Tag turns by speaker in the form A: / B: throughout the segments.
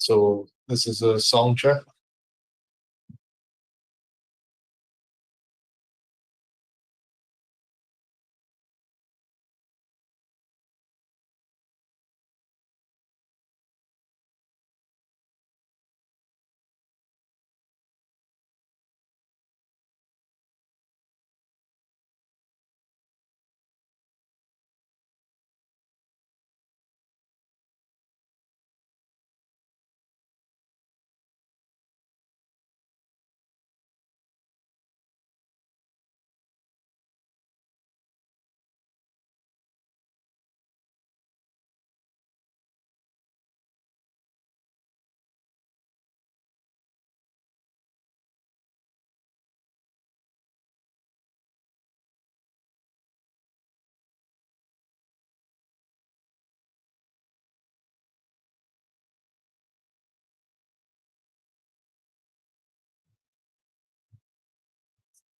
A: So this is a sound check.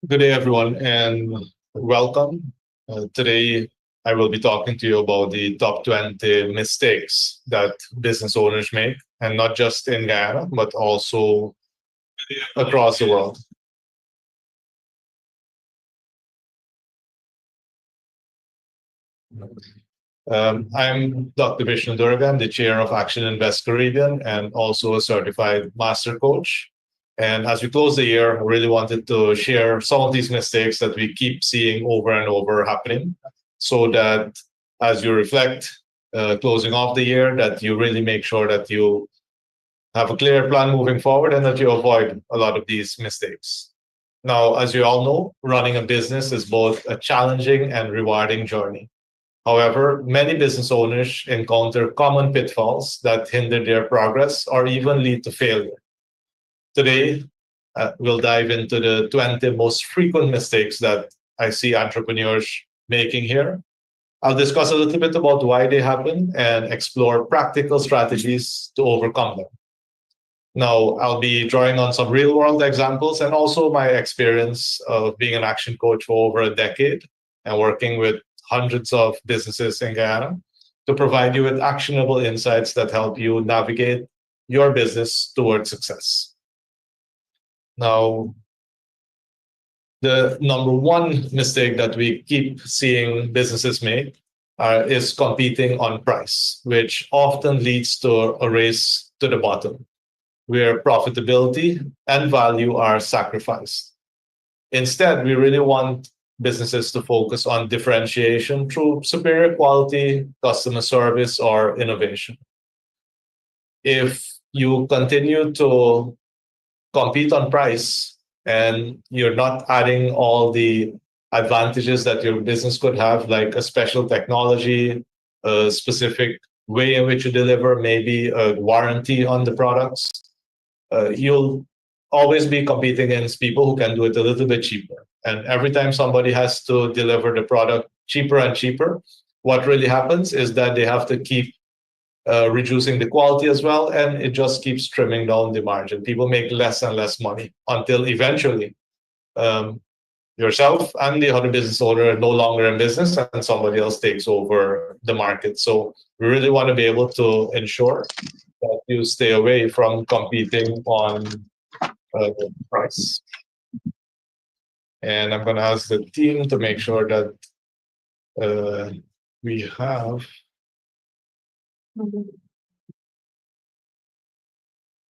A: Good day, everyone, and welcome. Today, I will be talking to you about the top 20 mistakes that business owners make, and not just in Guyana, but also across the world. I'm Dr. Vishnu Doerga. I'm the chair of Action Invest Caribbean and also a certified master coach. And as we close the year, I really wanted to share some of these mistakes that we keep seeing over and over happening so that as you reflect, closing off the year, that you really make sure that you have a clear plan moving forward and that you avoid a lot of these mistakes. Now, as you all know, running a business is both a challenging and rewarding journey. However, many business owners encounter common pitfalls that hinder their progress or even lead to failure. Today, we'll dive into the 20 most frequent mistakes that I see entrepreneurs making here. I'll discuss a little bit about why they happen and explore practical strategies to overcome them. Now, I'll be drawing on some real world examples and also my experience of being an action coach for over a decade and working with hundreds of businesses in Guyana to provide you with actionable insights that help you navigate your business towards success. Now, the number one mistake that we keep seeing businesses make is competing on price, which often leads to a race to the bottom, where profitability and value are sacrificed. Instead, we really want businesses to focus on differentiation through superior quality, customer service, or innovation. If you continue to compete on price and you're not adding all the advantages that your business could have, like a special technology, a specific way in which you deliver, maybe a warranty on the products, you'll always be competing against people who can do it a little bit cheaper. And every time somebody has to deliver the product cheaper and cheaper, what really happens is that they have to keep reducing the quality as well, and it just keeps trimming down the margin. People make less and less money until eventually yourself and the other business owner are no longer in business and somebody else takes over the market. So we really want to be able to ensure that you stay away from competing on the price. And I'm going to ask the team to make sure that we have.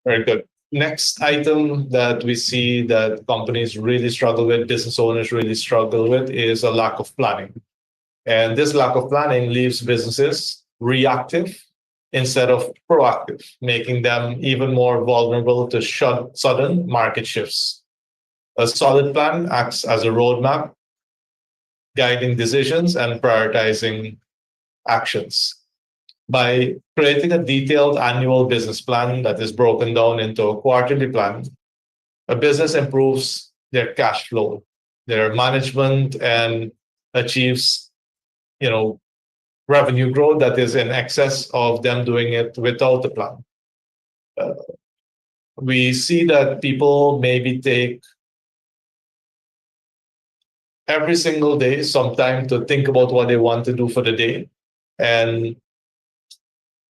A: Very good. Next item that we see that companies really struggle with, business owners really struggle with, is a lack of planning. And this lack of planning leaves businesses reactive instead of proactive, making them even more vulnerable to sudden market shifts. A solid plan acts as a roadmap, guiding decisions and prioritizing actions. By creating a detailed annual business plan that is broken down into a quarterly plan, a business improves their cash flow, their management, and achieves, revenue growth that is in excess of them doing it without a plan. We see that people maybe take every single day some time to think about what they want to do for the day, and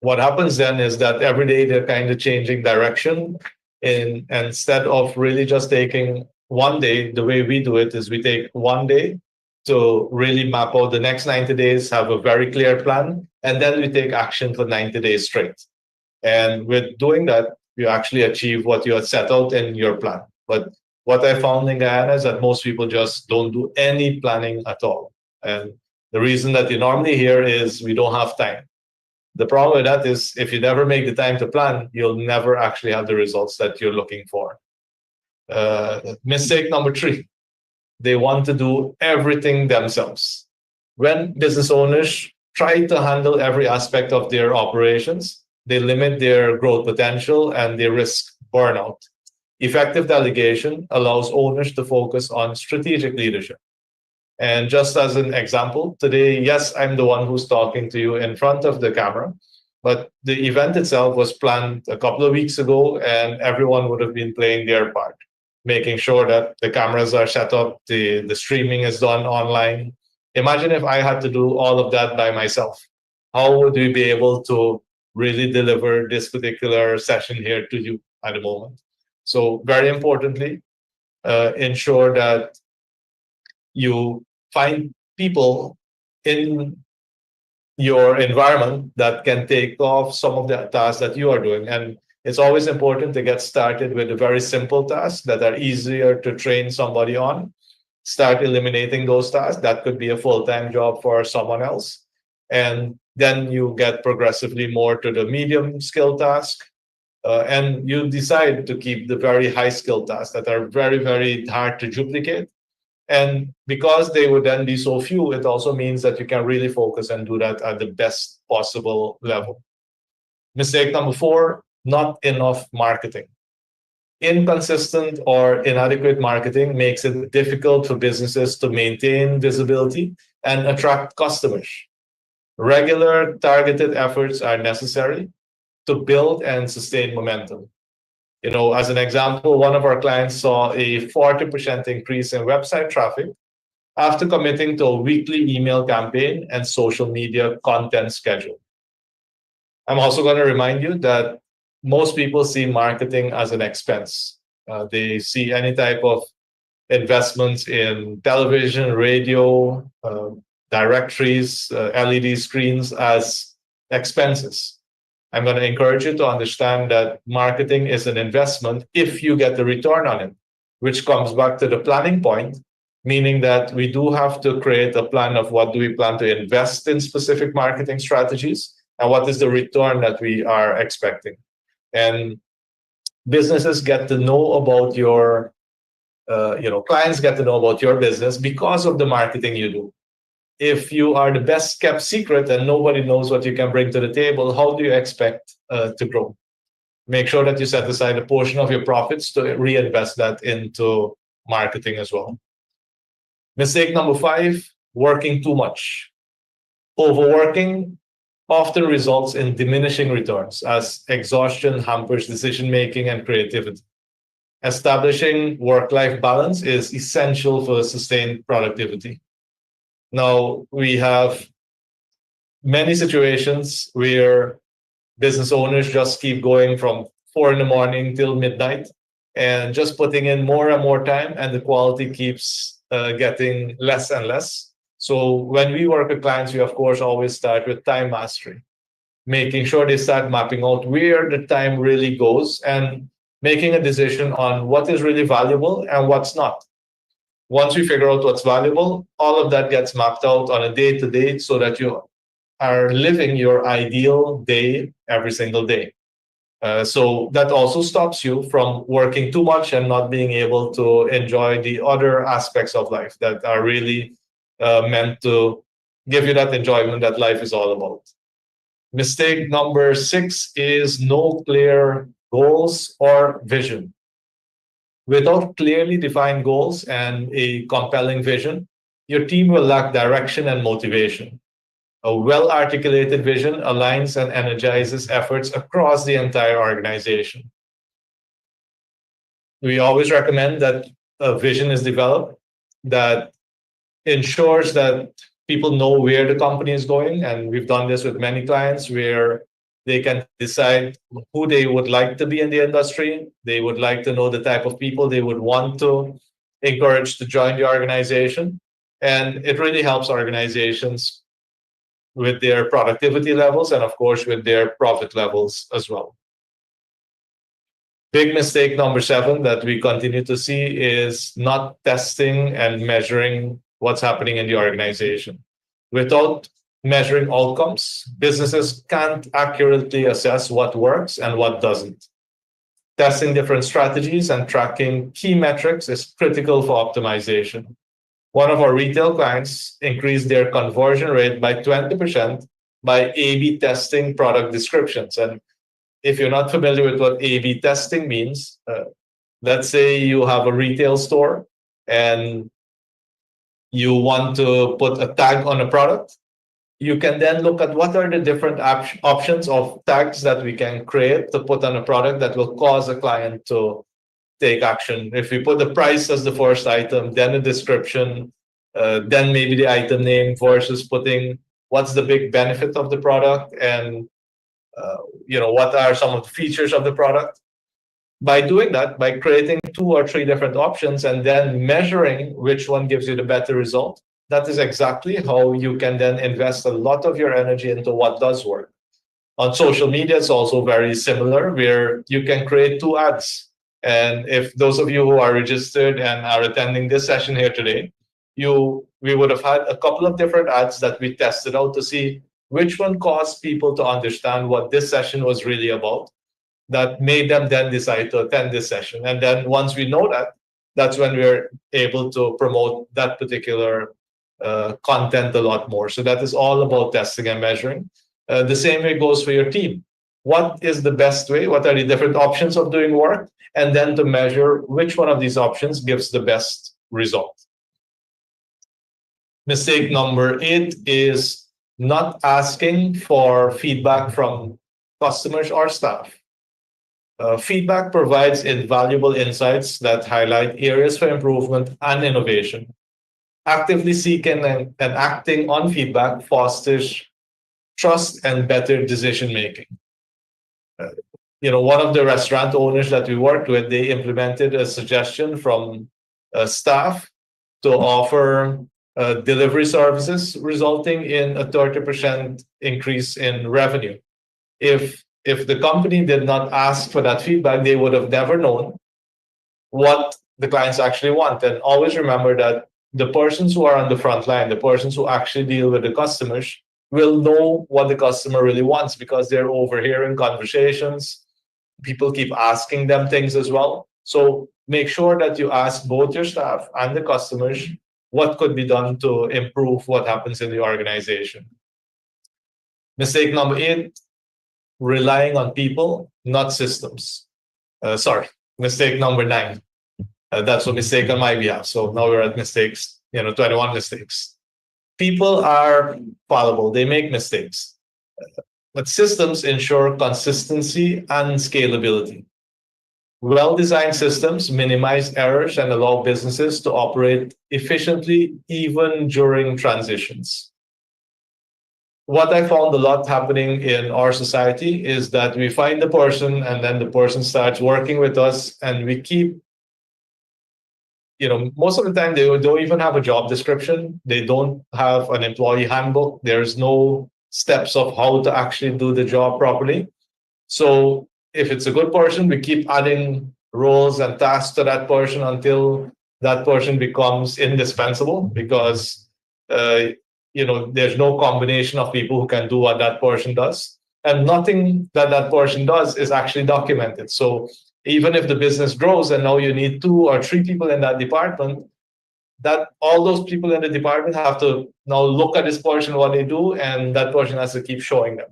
A: What happens then is that every day they're kind of changing direction. Instead of really just taking one day, the way we do it is we take one day to really map out the next 90 days, have a very clear plan, and then we take action for 90 days straight. And with doing that, you actually achieve what you had set out in your plan. But what I found in Guyana is that most people just don't do any planning at all. And the reason that you normally hear is we don't have time. The problem with that is if you never make the time to plan, you'll never actually have the results that you're looking for. Mistake number 3, they want to do everything themselves. When business owners try to handle every aspect of their operations, they limit their growth potential and they risk burnout. Effective delegation allows owners to focus on strategic leadership. And just as an example, today, yes, I'm the one who's talking to you in front of the camera, but the event itself was planned a couple of weeks ago, and everyone would have been playing their part, making sure that the cameras are set up, the streaming is done online. Imagine if I had to do all of that by myself. How would we be able to really deliver this particular session here to you at the moment? So very importantly, ensure that you find people in your environment that can take off some of the tasks that you are doing. And it's always important to get started with the very simple tasks that are easier to train somebody on. Start eliminating those tasks. That could be a full-time job for someone else. And then you get progressively more to the medium skill task. And you decide to keep the very high skill tasks that are very, very hard to duplicate. And because they would then be so few, it also means that you can really focus and do that at the best possible level. Mistake number 4, not enough marketing. Inconsistent or inadequate marketing makes it difficult for businesses to maintain visibility and attract customers. Regular targeted efforts are necessary to build and sustain momentum. As an example, one of our clients saw a 40% increase in website traffic after committing to a weekly email campaign and social media content schedule. I'm also going to remind you that most people see marketing as an expense. They see any type of investments in television, radio, directories, LED screens as expenses. I'm going to encourage you to understand that marketing is an investment if you get the return on it, which comes back to the planning point, meaning that we do have to create a plan of what do we plan to invest in specific marketing strategies and what is the return that we are expecting. And businesses get to know about your, clients get to know about your business because of the marketing you do. If you are the best kept secret and nobody knows what you can bring to the table, how do you expect to grow? Make sure that you set aside a portion of your profits to reinvest that into marketing as well. Mistake number 5, working too much. Overworking often results in diminishing returns as exhaustion hampers decision-making and creativity. Establishing work-life balance is essential for sustained productivity. Now, we have many situations where business owners just keep going from 4 a.m. till midnight and just putting in more and more time, and the quality keeps getting less and less. So when we work with clients, we of course always start with time mastery, making sure they start mapping out where the time really goes and making a decision on what is really valuable and what's not. Once we figure out what's valuable, all of that gets mapped out on a day-to-day so that you are living your ideal day every single day. So that also stops you from working too much and not being able to enjoy the other aspects of life that are really meant to give you that enjoyment that life is all about. Mistake number 6 is no clear goals or vision. Without clearly defined goals and a compelling vision, your team will lack direction and motivation. A well-articulated vision aligns and energizes efforts across the entire organization. We always recommend that a vision is developed that ensures that people know where the company is going. And we've done this with many clients where They can decide who they would like to be in the industry. They would like to know the type of people they would want to encourage to join the organization. And it really helps organizations with their productivity levels and, of course, with their profit levels as well. Big mistake number 7 that we continue to see is not testing and measuring what's happening in the organization. Without measuring outcomes, businesses can't accurately assess what works and what doesn't. Testing different strategies and tracking key metrics is critical for optimization. One of our retail clients increased their conversion rate by 20% by A/B testing product descriptions. And if you're not familiar with what A/B testing means, let's say you have a retail store and you want to put a tag on a product. You can then look at what are the different options of tags that we can create to put on a product that will cause a client to take action. If we put the price as the first item, then a description, then maybe the item name versus putting what's the big benefit of the product and what are some of the features of the product. By doing that, by creating 2 or 3 different options and then measuring which one gives you the better result, that is exactly how you can then invest a lot of your energy into what does work. On social media, it's also very similar, where you can create 2 ads. And if those of you who are registered and are attending this session here today, we would have had a couple of different ads that we tested out to see which one caused people to understand what this session was really about, that made them then decide to attend this session. And then once we know that, that's when we're able to promote that particular content a lot more. So that is all about testing and measuring. The same way goes for your team. What is the best way? What are the different options of doing work? And then to measure which one of these options gives the best result. Mistake number 8 is not asking for feedback from customers or staff. Feedback provides invaluable insights that highlight areas for improvement and innovation. Actively seeking and acting on feedback fosters trust and better decision making. One of the restaurant owners that we worked with, they implemented a suggestion from staff to offer delivery services, resulting in a 30% increase in revenue. If the company did not ask for that feedback, they would have never known what the clients actually want. And always remember that the persons who are on the front line, the persons who actually deal with the customers, will know what the customer really wants because they're overhearing conversations. People keep asking them things as well. So make sure that you ask both your staff and the customers what could be done to improve what happens in the organization. Mistake number 8, relying on people, not systems. Mistake number 9. That's a mistake on my behalf. So now we're at mistakes, 21 mistakes. People are fallible. They make mistakes. But systems ensure consistency and scalability. Well-designed systems minimize errors and allow businesses to operate efficiently even during transitions. What I found a lot happening in our society is that we find the person and then the person starts working with us and we keep, most of the time they don't even have a job description. They don't have an employee handbook. There's no steps of how to actually do the job properly. So if it's a good person, we keep adding roles and tasks to that person until that person becomes indispensable because, there's no combination of people who can do what that person does. And nothing that person does is actually documented. So even if the business grows and now you need 2 or 3 people in that department, that all those people in the department have to now look at this person, what they do, and that person has to keep showing them.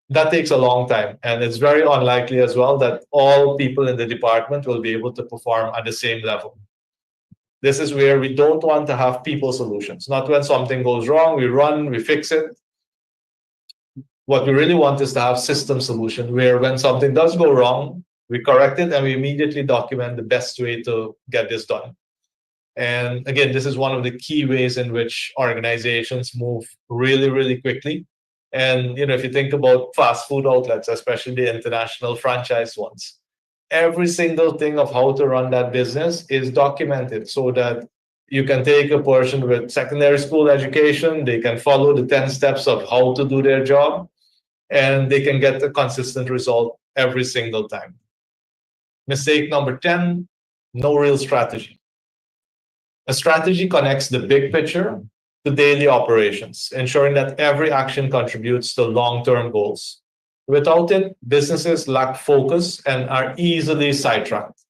A: That takes a long time. And it's very unlikely as well that all people in the department will be able to perform at the same level. This is where we don't want to have people solutions. Not when something goes wrong, we run, we fix it. What we really want is to have system solution where when something does go wrong, we correct it and we immediately document the best way to get this done. And again, this is one of the key ways in which organizations move really, really quickly. And if you think about fast food outlets, especially the international franchise ones, every single thing of how to run that business is documented so that you can take a person with secondary school education, they can follow the 10 steps of how to do their job, and they can get a consistent result every single time. Mistake number 10, no real strategy. A strategy connects the big picture to daily operations, ensuring that every action contributes to long-term goals. Without it, businesses lack focus and are easily sidetracked.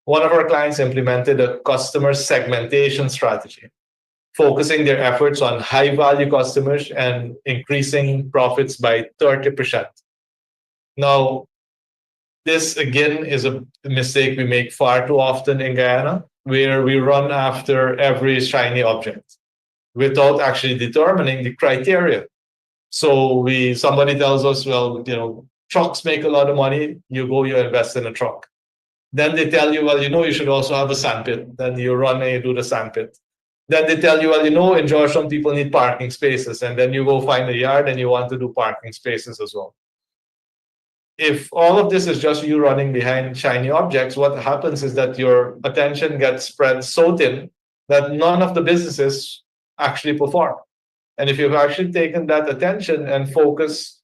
A: One of our clients implemented a customer segmentation strategy, focusing their efforts on high-value customers and increasing profits by 30%. Now, this again is a mistake we make far too often in Guyana, where we run after every shiny object without actually determining the criteria. So somebody tells us, well, trucks make a lot of money. You go, you invest in a truck. Then they tell you, well, you should also have a sandpit. Then you run and you do the sandpit. Then they tell you, well, in George, some people need parking spaces. And then you go find a yard and you want to do parking spaces as well. If all of this is just you running behind shiny objects, what happens is that your attention gets spread so thin that none of the businesses actually perform. And if you've actually taken that attention and focus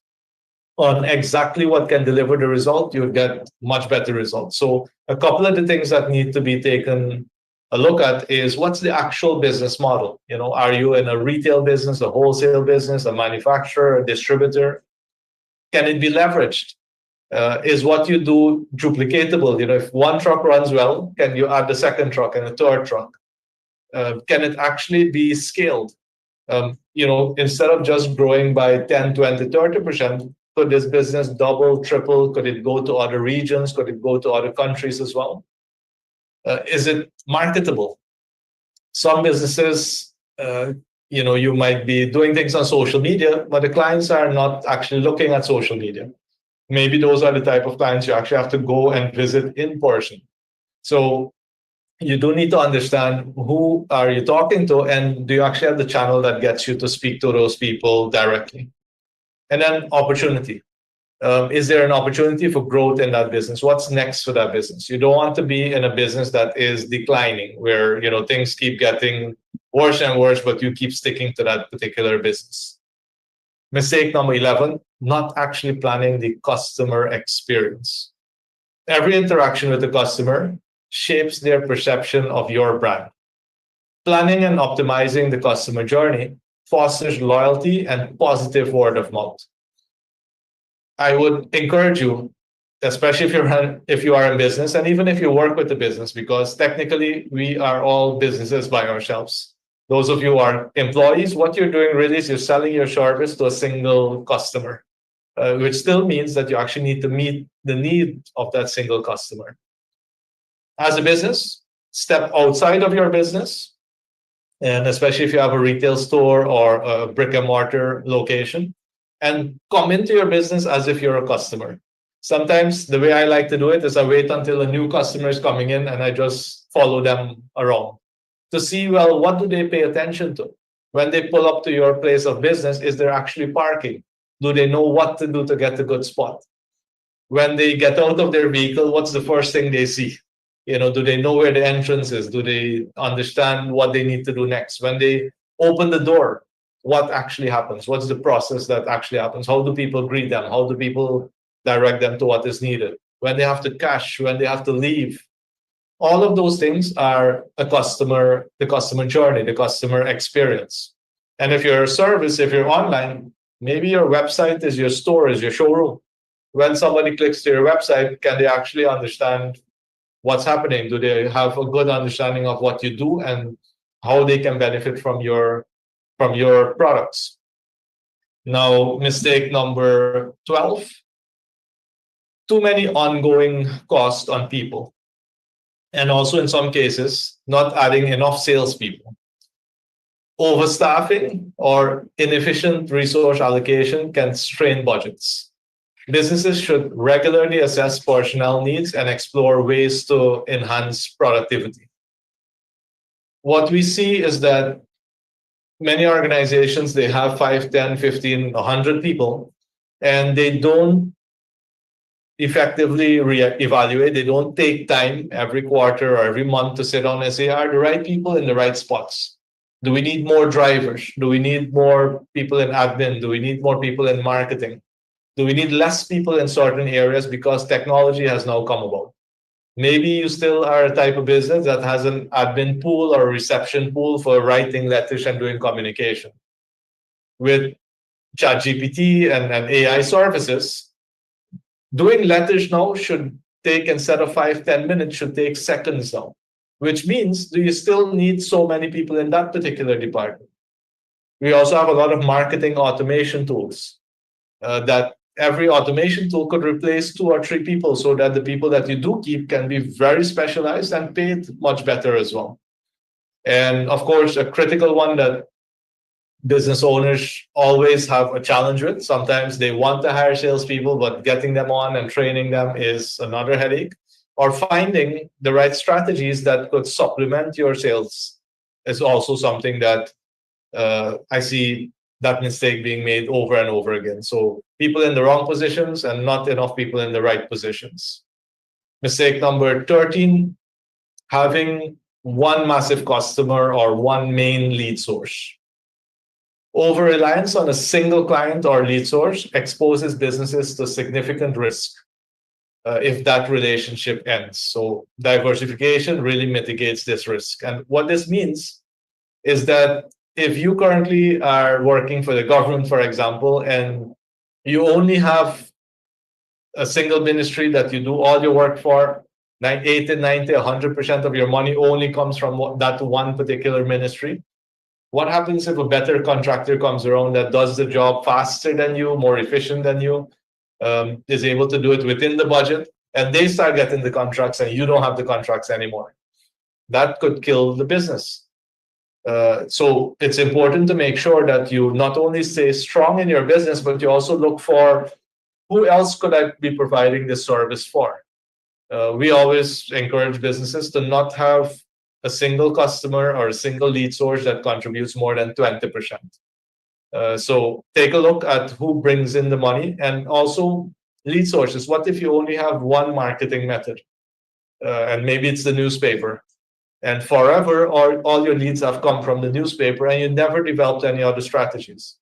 A: on exactly what can deliver the result, you'll get much better results. So a couple of the things that need to be taken a look at is, what's the actual business model? Are you in a retail business, a wholesale business, a manufacturer, a distributor? Can it be leveraged? Is what you do duplicatable? If one truck runs well, can you add the second truck and a third truck? Can it actually be scaled? Instead of just growing by 10, 20, 30%, could this business double, triple? Could it go to other regions? Could it go to other countries as well? Is it marketable? Some businesses, you might be doing things on social media, but the clients are not actually looking at social media. Maybe those are the type of clients you actually have to go and visit in person. So you do need to understand who are you talking to, and do you actually have the channel that gets you to speak to those people directly? And then opportunity. Is there an opportunity for growth in that business? What's next for that business? You don't want to be in a business that is declining, where things keep getting worse and worse, but you keep sticking to that particular business. Mistake number 11, not actually planning the customer experience. Every interaction with the customer shapes their perception of your brand. Planning and optimizing the customer journey fosters loyalty and positive word of mouth. I would encourage you, especially if you are in business, and even if you work with the business, because technically we are all businesses by ourselves. Those of you who are employees, what you're doing really is you're selling your service to a single customer, which still means that you actually need to meet the need of that single customer. As a business, step outside of your business, and especially if you have a retail store or a brick and mortar location, and come into your business as if you're a customer. Sometimes the way I like to do it is I wait until a new customer is coming in and I just follow them around to see, well, what do they pay attention to? When they pull up to your place of business, is there actually parking? Do they know what to do to get a good spot? When they get out of their vehicle, what's the first thing they see? Do they know where the entrance is? Do they understand what they need to do next? When they open the door, what actually happens? What's the process that actually happens? How do people greet them? How do people direct them to what is needed? When they have to cash, when they have to leave, all of those things are the customer journey, the customer experience. And if you're a service, if you're online, maybe your website is your store, is your showroom. When somebody clicks to your website, can they actually understand what's happening? Do they have a good understanding of what you do and how they can benefit from your products? Now, mistake number 12, too many ongoing costs on people. And also in some cases, not adding enough salespeople. Overstaffing or inefficient resource allocation can strain budgets. Businesses should regularly assess personnel needs and explore ways to enhance productivity. What we see is that many organizations, they have 5, 10, 15, 100 people, and they don't effectively evaluate. They don't take time every quarter or every month to sit down and say, are the right people in the right spots? Do we need more drivers? Do we need more people in admin? Do we need more people in marketing? Do we need less people in certain areas because technology has now come about? Maybe you still are a type of business that has an admin pool or a reception pool for writing letters and doing communication. With ChatGPT and AI services, doing letters now should take, instead of 5, 10 minutes, should take seconds now. Which means, do you still need so many people in that particular department? We also have a lot of marketing automation tools that every automation tool could replace 2 or 3 people, so that the people that you do keep can be very specialized and paid much better as well. And of course, a critical one that business owners always have a challenge with. Sometimes they want to hire salespeople, but getting them on and training them is another headache. Or finding the right strategies that could supplement your sales is also something that I see that mistake being made over and over again. So people in the wrong positions and not enough people in the right positions. Mistake number 13, having one massive customer or one main lead source. Over reliance on a single client or lead source exposes businesses to significant risk if that relationship ends. So diversification really mitigates this risk. And what this means is that if you currently are working for the government, for example, and you only have a single ministry that you do all your work for, 80, 90, 100% of your money only comes from that one particular ministry. What happens if a better contractor comes around that does the job faster than you, more efficient than you, is able to do it within the budget, and they start getting the contracts and you don't have the contracts anymore? That could kill the business. So it's important to make sure that you not only stay strong in your business, but you also look for who else could I be providing this service for. We always encourage businesses to not have a single customer or a single lead source that contributes more than 20%. So take a look at who brings in the money, and also lead sources. What if you only have one marketing method? And maybe it's the newspaper. And forever, all your leads have come from the newspaper and you never developed any other strategies.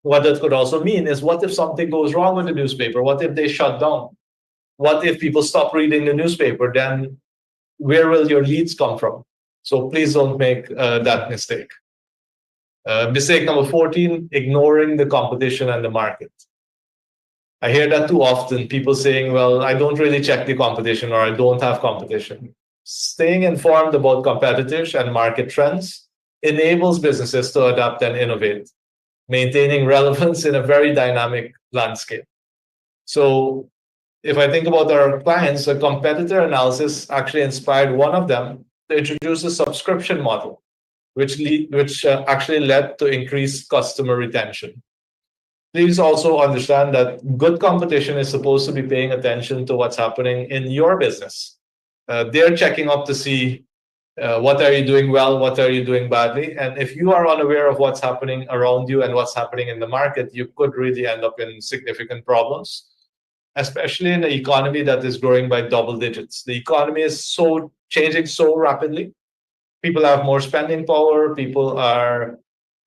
A: What that could also mean is, what if something goes wrong with the newspaper? What if they shut down? What if people stop reading the newspaper? Then where will your leads come from? So please don't make that mistake. Mistake number 14, ignoring the competition and the market. I hear that too often, people saying, well, I don't really check the competition, or I don't have competition. Staying informed about competitors and market trends enables businesses to adapt and innovate, maintaining relevance in a very dynamic landscape. So if I think about our clients, a competitor analysis actually inspired one of them to introduce a subscription model, which actually led to increased customer retention. Please also understand that good competition is supposed to be paying attention to what's happening in your business. They're checking up to see what are you doing well, what are you doing badly. And if you are unaware of what's happening around you and what's happening in the market, you could really end up in significant problems, especially in an economy that is growing by double digits. The economy is so changing so rapidly. People have more spending power. People are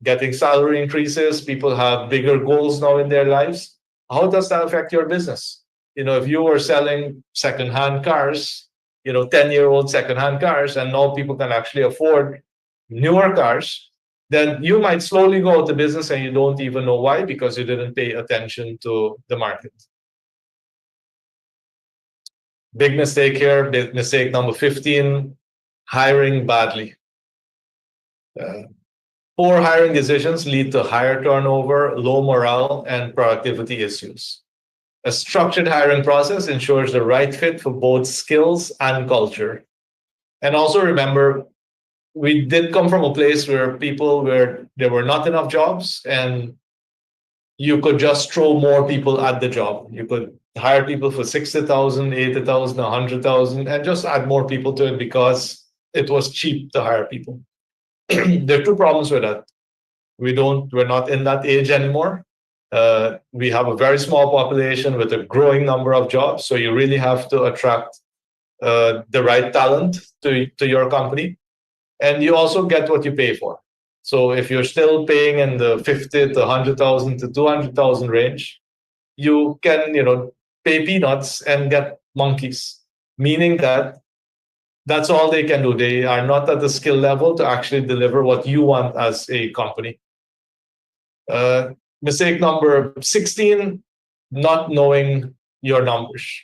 A: getting salary increases. People have bigger goals now in their lives. How does that affect your business? If you were selling secondhand cars, 10-year-old secondhand cars, and now people can actually afford newer cars, then you might slowly go out of business and you don't even know why, because you didn't pay attention to the market. Big mistake here, mistake number 15, hiring badly. Poor hiring decisions lead to higher turnover, low morale, and productivity issues. A structured hiring process ensures the right fit for both skills and culture. And also remember, we did come from a place where there were not enough jobs, and you could just throw more people at the job. You could hire people for 60,000, 80,000, 100,000, and just add more people to it because it was cheap to hire people. There are two problems with that. We're not in that age anymore. We have a very small population with a growing number of jobs. So you really have to attract the right talent to your company. And you also get what you pay for. So if you're still paying in the 50 to 100,000 to 200,000 range, you can, pay peanuts and get monkeys, meaning that that's all they can do. They are not at the skill level to actually deliver what you want as a company. Uh, Mistake number 16, not knowing your numbers.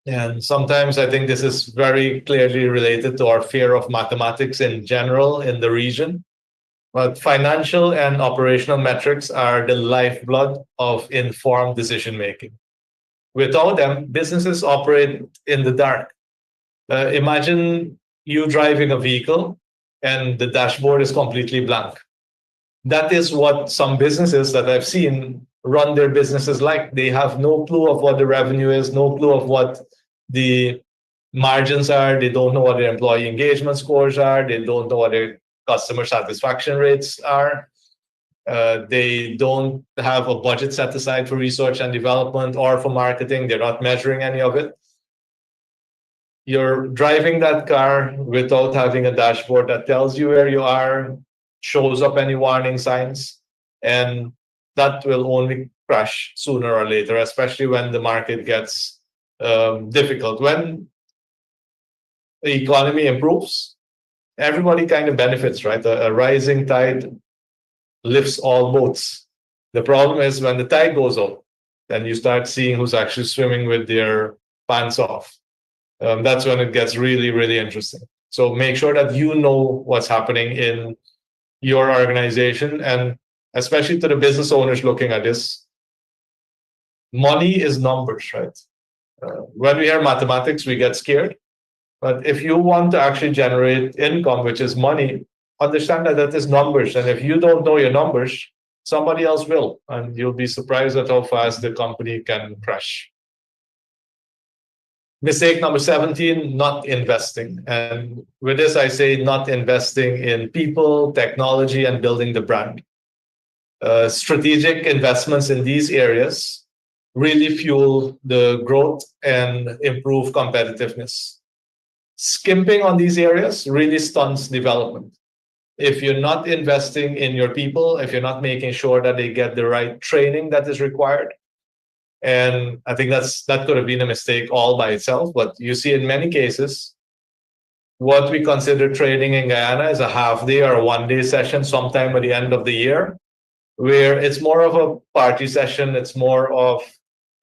A: And sometimes I think this is very clearly related to our fear of mathematics in general in the region. But financial and operational metrics are the lifeblood of informed decision making. Without them, businesses operate in the dark. Imagine you driving a vehicle and the dashboard is completely blank. That is what some businesses that I've seen run their businesses like. They have no clue of what the revenue is, no clue of what the margins are. They don't know what their employee engagement scores are. They don't know what their customer satisfaction rates are. They don't have a budget set aside for research and development or for marketing. They're not measuring any of it. You're driving that car without having a dashboard that tells you where you are, shows up any warning signs, and that will only crash sooner or later, especially when the market gets difficult. When the economy improves, everybody kind of benefits, right? A rising tide lifts all boats. The problem is when the tide goes out, then you start seeing who's actually swimming with their pants off. That's when it gets really, really interesting. So make sure that you know what's happening in your organization, and especially to the business owners looking at this, money is numbers, right? When we hear mathematics, we get scared. But if you want to actually generate income, which is money, understand that that is numbers. And if you don't know your numbers, somebody else will. And you'll be surprised at how fast the company can crash. Mistake number 17, not investing. And with this, I say not investing in people, technology, and building the brand. Strategic investments in these areas really fuel the growth and improve competitiveness. Skimping on these areas really stunts development. If you're not investing in your people, if you're not making sure that they get the right training that is required, and I think that could have been a mistake all by itself, but you see in many cases, what we consider training in Guyana is a half day or a 1 day session sometime at the end of the year, where it's more of a party session, it's more of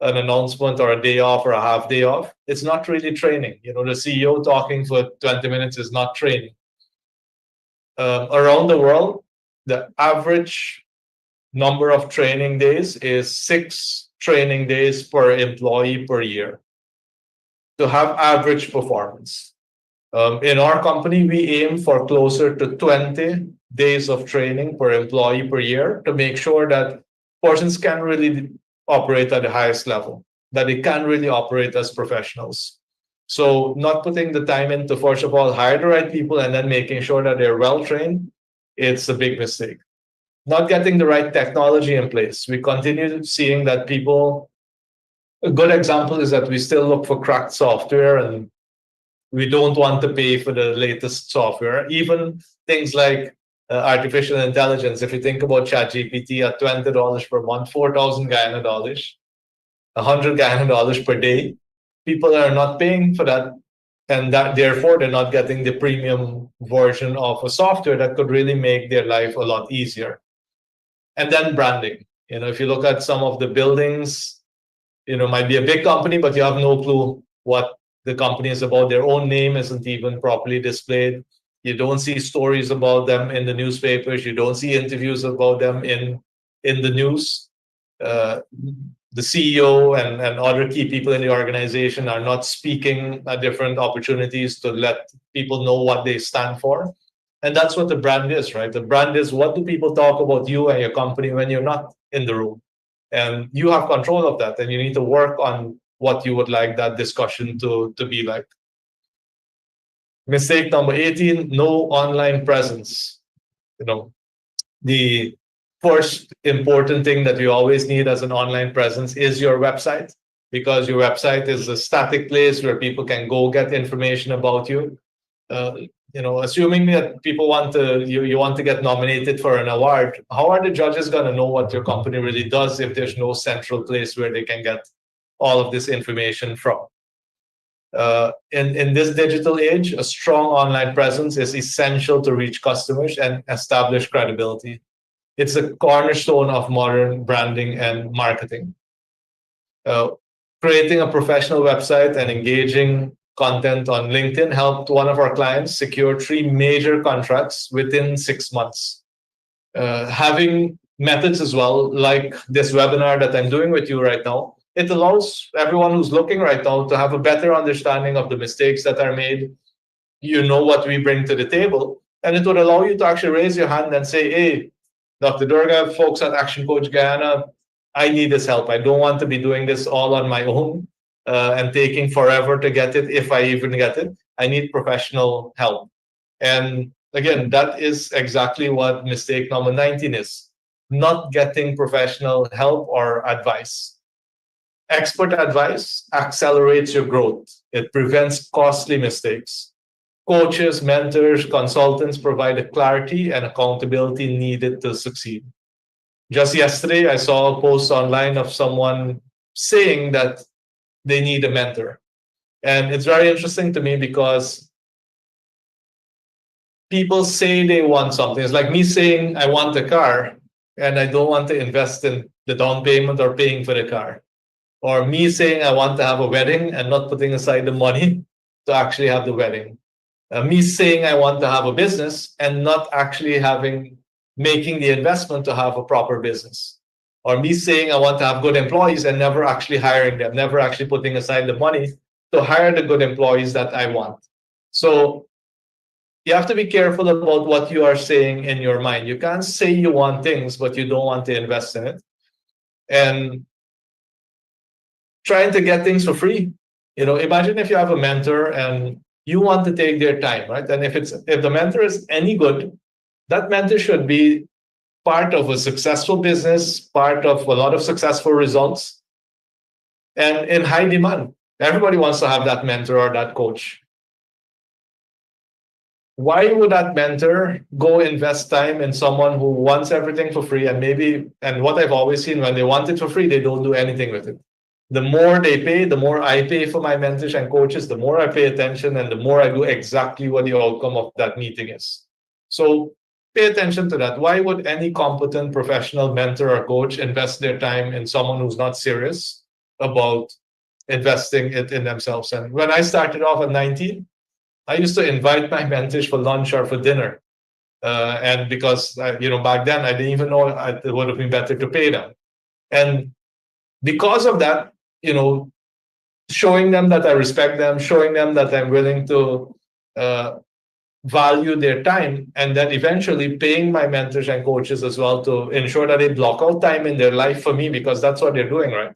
A: an announcement or a day off or a half day off. It's not really training. The CEO talking for 20 minutes is not training. Around the world, the average number of training days is 6 training days per employee per year to have average performance. In our company, we aim for closer to 20 days of training per employee per year to make sure that persons can really operate at the highest level, that they can really operate as professionals. So not putting the time in to, first of all, hire the right people and then making sure that they're well trained, it's a big mistake. Not getting the right technology in place. We continue seeing that people, a good example is that we still look for cracked software and we don't want to pay for the latest software. Even things like artificial intelligence, if you think about ChatGPT at $20 per month, 4,000 Guyana dollars, 100 Guyana dollars per day, people are not paying for that. And that therefore they're not getting the premium version of a software that could really make their life a lot easier. And then branding. If you look at some of the buildings, might be a big company, but you have no clue what the company is about. Their own name isn't even properly displayed. You don't see stories about them in the newspapers. You don't see interviews about them in the news. The CEO and other key people in the organization are not speaking at different opportunities to let people know what they stand for. And that's what the brand is, right? The brand is, what do people talk about you and your company when you're not in the room? And you have control of that, and you need to work on what you would like that discussion to be like. Mistake number 18, no online presence. The first important thing that you always need as an online presence is your website, because your website is a static place where people can go get information about you. Uh, Assuming that people want to you want to get nominated for an award, how are the judges going to know what your company really does if there's no central place where they can get all of this information from? In this digital age, a strong online presence is essential to reach customers and establish credibility. It's a cornerstone of modern branding and marketing. Uh, Creating a professional website and engaging content on LinkedIn helped one of our clients secure 3 major contracts within 6 months. Having methods as well, like this webinar that I'm doing with you right now, it allows everyone who's looking right now to have a better understanding of the mistakes that are made. You know what we bring to the table, and it would allow you to actually raise your hand and say, hey, Dr. Doerga, folks at Action Coach Guyana, I need this help. I don't want to be doing this all on my own and taking forever to get it, if I even get it. I need professional help. And again, that is exactly what mistake number 19 is: not getting professional help or advice. Expert advice accelerates your growth, it prevents costly mistakes. Coaches, mentors, consultants provide the clarity and accountability needed to succeed. Just yesterday, I saw a post online of someone saying that they need a mentor. And it's very interesting to me because people say they want something. It's like me saying I want a car and I don't want to invest in the down payment or paying for the car. Or me saying I want to have a wedding and not putting aside the money to actually have the wedding. Me saying I want to have a business and not actually making the investment to have a proper business. Or me saying I want to have good employees and never actually hiring them, never actually putting aside the money to hire the good employees that I want. So you have to be careful about what you are saying in your mind. You can't say you want things, but you don't want to invest in it. And trying to get things for free. Imagine if you have a mentor and you want to take their time, right? And if the mentor is any good, that mentor should be part of a successful business, part of a lot of successful results, and in high demand. Everybody wants to have that mentor or that coach. Why would that mentor go invest time in someone who wants everything for free? And what I've always seen, when they want it for free, they don't do anything with it. The more they pay, the more I pay for my mentors and coaches, the more I pay attention and the more I do exactly what the outcome of that meeting is. So pay attention to that. Why would any competent professional mentor or coach invest their time in someone who's not serious about investing it in themselves? And when I started off at 19, I used to invite my mentors for lunch or for dinner. And because, back then I didn't even know it would have been better to pay them. And because of that, showing them that I respect them, showing them that I'm willing to value their time, and then eventually paying my mentors and coaches as well to ensure that they block out time in their life for me, because that's what they're doing, right?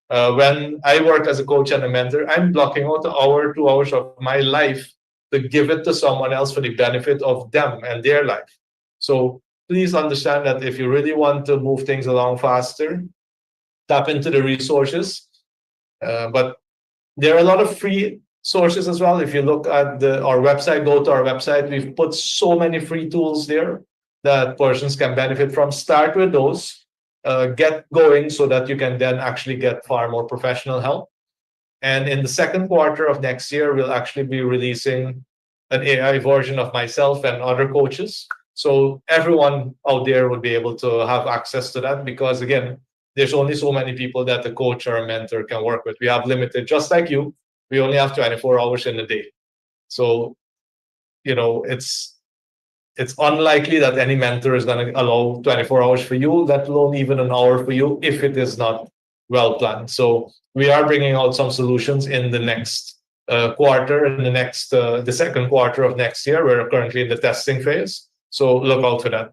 A: When I work as a coach and a mentor, I'm blocking out an hour, 2 hours of my life to give it to someone else for the benefit of them and their life. So please understand that if you really want to move things along faster, tap into the resources. But there are a lot of free sources as well. If you look at our website, go to our website, we've put so many free tools there that persons can benefit from. Start with those, get going so that you can then actually get far more professional help. And in the second quarter of next year, we'll actually be releasing an AI version of myself and other coaches. So everyone out there would be able to have access to that, because again, there's only so many people that a coach or a mentor can work with. We have limited, just like you, we only have 24 hours in a day. So, it's unlikely that any mentor is going to allow 24 hours for you, let alone even an hour for you, if it is not well planned. So we are bringing out some solutions in the next quarter, in the second quarter of next year. We're currently in the testing phase. So look out for that.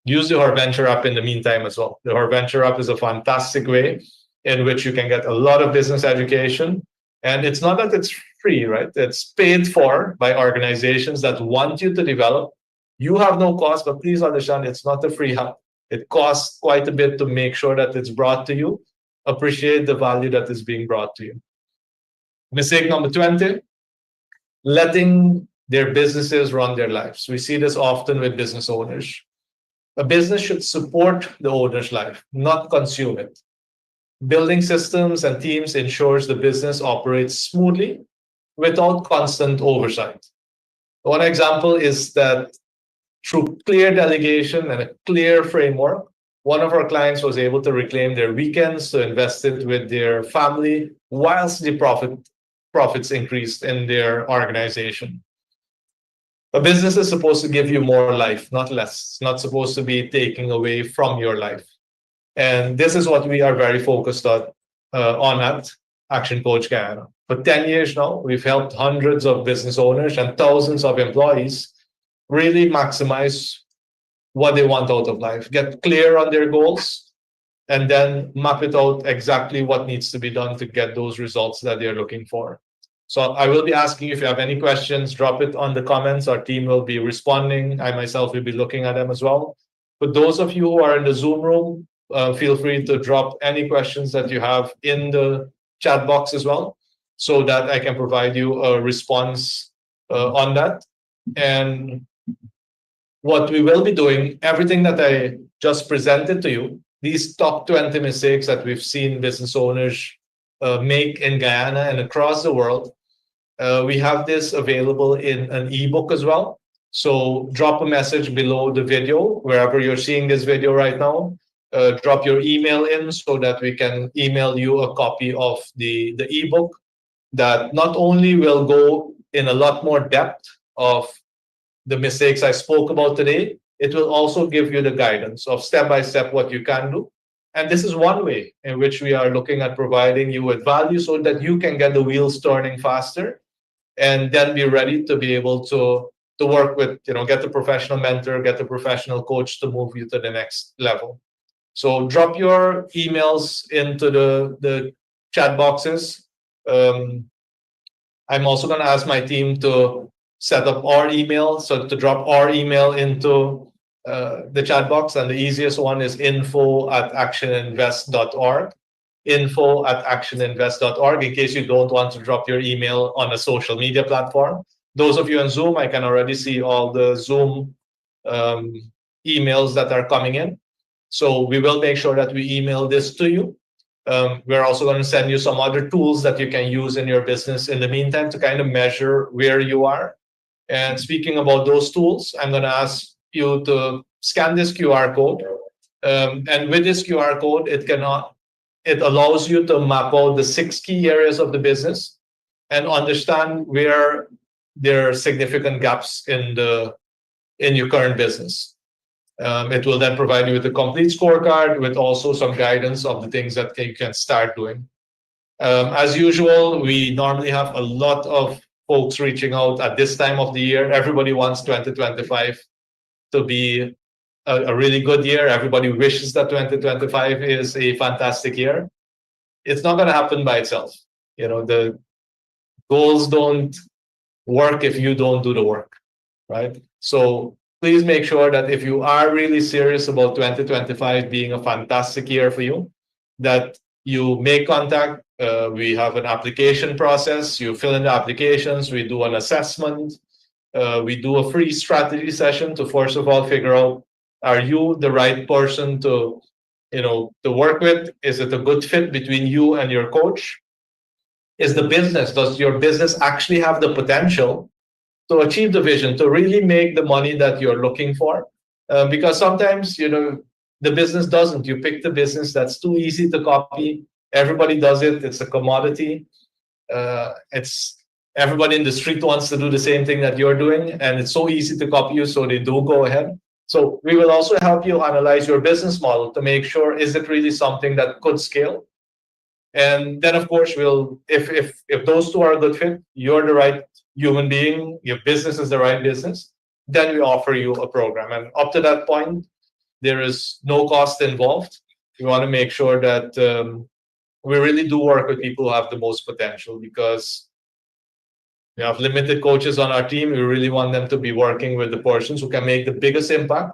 A: Use the Horventure app in the meantime as well. The Horventure app is a fantastic way in which you can get a lot of business education. And it's not that it's free, right? It's paid for by organizations that want you to develop You have no cost, but please understand it's not a free help. It costs quite a bit to make sure that it's brought to you. Appreciate the value that is being brought to you. Mistake number 20, letting their businesses run their lives. We see this often with business owners. A business should support the owner's life, not consume it. Building systems and teams ensures the business operates smoothly without constant oversight. One example is that through clear delegation and a clear framework, one of our clients was able to reclaim their weekends to invest it with their family whilst the profits increased in their organization. A business is supposed to give you more life, not less. It's not supposed to be taking away from your life. And this is what we are very focused on at Action Coach Guyana. For 10 years now, we've helped hundreds of business owners and thousands of employees really maximize what they want out of life, get clear on their goals, and then map it out exactly what needs to be done to get those results that they're looking for. So I will be asking if you have any questions, drop it on the comments. Our team will be responding. I myself will be looking at them as well. For those of you who are in the Zoom room, feel free to drop any questions that you have in the chat box as well, so that I can provide you a response on that. And what we will be doing, everything that I just presented to you, these top 20 mistakes that we've seen business owners make in Guyana and across the world, we have this available in an ebook as well. So drop a message below the video, wherever you're seeing this video right now. Drop your email in so that we can email you a copy of the ebook that not only will go in a lot more depth of the mistakes I spoke about today, it will also give you the guidance of step-by-step what you can do. And this is one way in which we are looking at providing you with value so that you can get the wheels turning faster and then be ready to be able to work with, get the professional mentor, get the professional coach to move you to the next level. So drop your emails into the chat boxes. I'm also going to ask my team to set up our email. So to drop our email into the chat box, and the easiest one is info@actioninvest.org. info@actioninvest.org, in case you don't want to drop your email on a social media platform. Those of you on Zoom, I can already see all the Zoom emails that are coming in. So we will make sure that we email this to you. We're also going to send you some other tools that you can use in your business in the meantime to kind of measure where you are. And speaking about those tools, I'm going to ask you to scan this QR code. And with this QR code, it allows you to map out the 6 key areas of the business and understand where there are significant gaps in your current business. It will then provide you with a complete scorecard with also some guidance of the things that you can start doing. As usual, we normally have a lot of folks reaching out at this time of the year. Everybody wants 2025 to be a really good year. Everybody wishes that 2025 is a fantastic year. It's not going to happen by itself. The goals don't work if you don't do the work, right? So please make sure that if you are really serious about 2025 being a fantastic year for you, that you make contact. We have an application process. You fill in the applications. We do an assessment. We do a free strategy session to first of all figure out, are you the right person to work with? Is it a good fit between you and your coach? Does your business actually have the potential to achieve the vision, to really make the money that you're looking for? Because sometimes, the business doesn't. You pick the business that's too easy to copy. Everybody does it. It's a commodity. Everybody in the street wants to do the same thing that you're doing, and it's so easy to copy you, so they do go ahead. So we will also help you analyze your business model to make sure, is it really something that could scale? And then, of course, if those two are a good fit, you're the right human being, your business is the right business, then we offer you a program. And up to that point, there is no cost involved. We want to make sure that we really do work with people who have the most potential, because We have limited coaches on our team. We really want them to be working with the persons who can make the biggest impact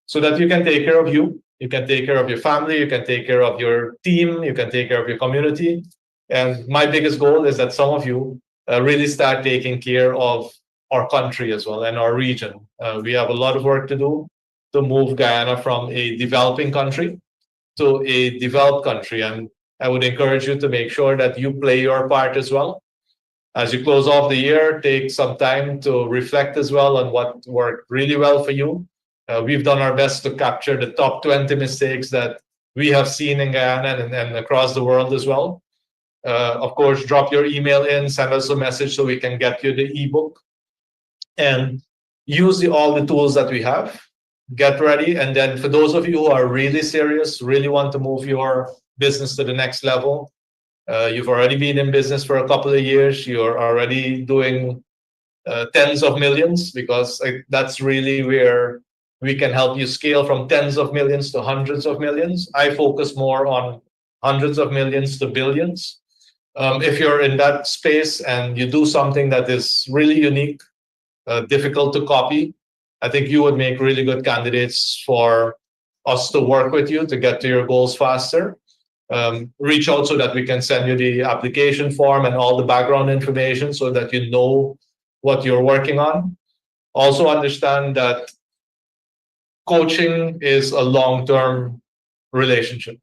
A: so that you can take care of you. You can take care of your family. You can take care of your team. You can take care of your community. And my biggest goal is that some of you really start taking care of our country as well and our region. We have a lot of work to do to move Guyana from a developing country to a developed country. And I would encourage you to make sure that you play your part as well. As you close off the year, take some time to reflect as well on what worked really well for you. We've done our best to capture the top 20 mistakes that we have seen in Guyana and across the world as well. Of course, drop your email in, send us a message so we can get you the ebook, and use all the tools that we have. Get ready. And then for those of you who are really serious, really want to move your business to the next level, you've already been in business for a couple of years, you're already doing tens of millions, because that's really where we can help you scale from tens of millions to hundreds of millions. I focus more on hundreds of millions to billions. If you're in that space and you do something that is really unique, difficult to copy, I think you would make really good candidates for us to work with you to get to your goals faster. Reach out so that we can send you the application form and all the background information so that you know what you're working on. Also understand that coaching is a long-term relationship.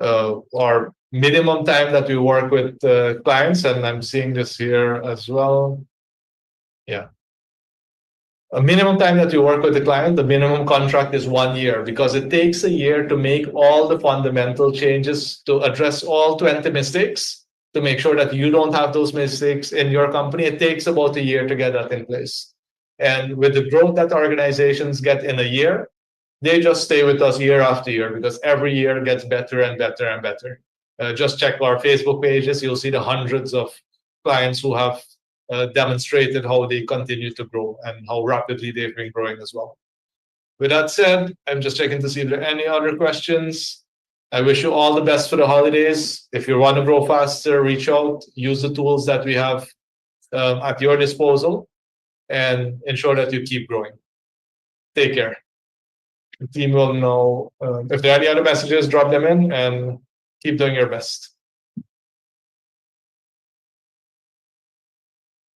A: Our minimum time that we work with clients, and I'm seeing this here as well. Yeah. A minimum time that you work with the client, the minimum contract is 1 year, because it takes a year to make all the fundamental changes to address all 20 mistakes, to make sure that you don't have those mistakes in your company. It takes about a year to get that in place. And with the growth that organizations get in a year, they just stay with us year after year, because every year gets better and better and better. Just check our Facebook pages. You'll see the hundreds of clients who have demonstrated how they continue to grow and how rapidly they've been growing as well. With that said, I'm just checking to see if there are any other questions. I wish you all the best for the holidays. If you want to grow faster, reach out, use the tools that we have at your disposal, and ensure that you keep growing. Take care. The team will know if there are any other messages, drop them in, and keep doing your best.